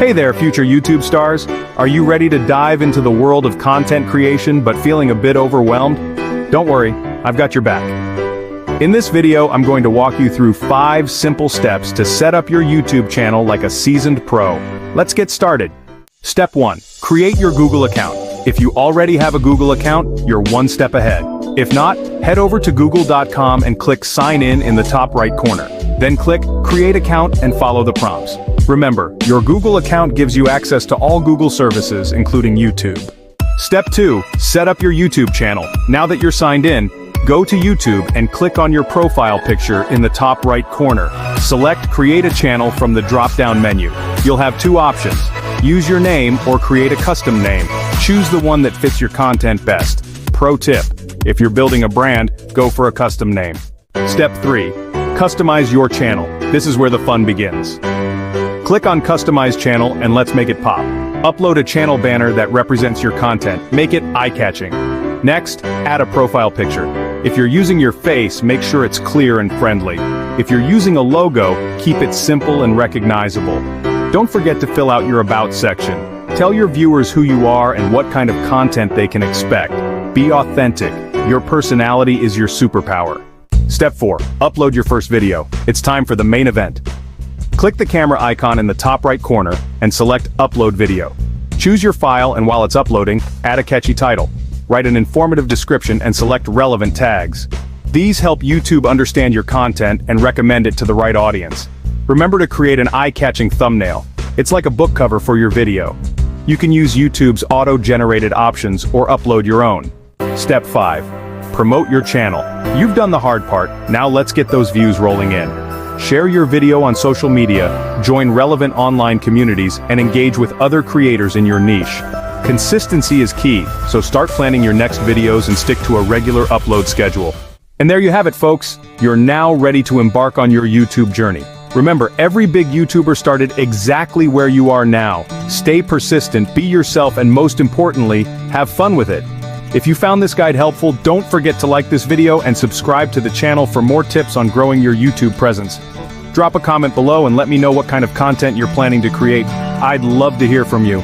Hey there, future YouTube stars. Are you ready to dive into the world of content creation but feeling a bit overwhelmed? Don't worry, I've got your back. In this video, I'm going to walk you through 5 simple steps to set up your YouTube channel like a seasoned pro. Let's get started. Step 1. Create your Google account. If you already have a Google account, you're one step ahead. If not, head over to google.com and click Sign in the top right corner. Then click Create Account and follow the prompts. Remember, your Google account gives you access to all Google services, including YouTube. Step 2. Set up your YouTube channel. Now that you're signed in, go to YouTube and click on your profile picture in the top right corner. Select Create a Channel from the drop-down menu. You'll have 2 options. Use your name or create a custom name. Choose the one that fits your content best. Pro tip: if you're building a brand, go for a custom name. Step 3. Customize your channel. This is where the fun begins. Click on Customize Channel and let's make it pop. Upload a channel banner that represents your content. Make it eye-catching. Next, add a profile picture. If you're using your face, make sure it's clear and friendly. If you're using a logo, keep it simple and recognizable. Don't forget to fill out your About section. Tell your viewers who you are and what kind of content they can expect. Be authentic. Your personality is your superpower. Step 4. Upload your first video. It's time for the main event. Click the camera icon in the top right corner and select Upload Video. Choose your file, and while it's uploading, add a catchy title. Write an informative description and select relevant tags. These help YouTube understand your content and recommend it to the right audience. Remember to create an eye-catching thumbnail. It's like a book cover for your video. You can use YouTube's auto-generated options or upload your own. Step 5. Promote your channel. You've done the hard part, now let's get those views rolling in. Share your video on social media, join relevant online communities, and engage with other creators in your niche. Consistency is key, so start planning your next videos and stick to a regular upload schedule. And there you have it, folks. You're now ready to embark on your YouTube journey. Remember, every big YouTuber started exactly where you are now. Stay persistent, be yourself, and most importantly, have fun with it. If you found this guide helpful, don't forget to like this video and subscribe to the channel for more tips on growing your YouTube presence. Drop a comment below and let me know what kind of content you're planning to create. I'd love to hear from you.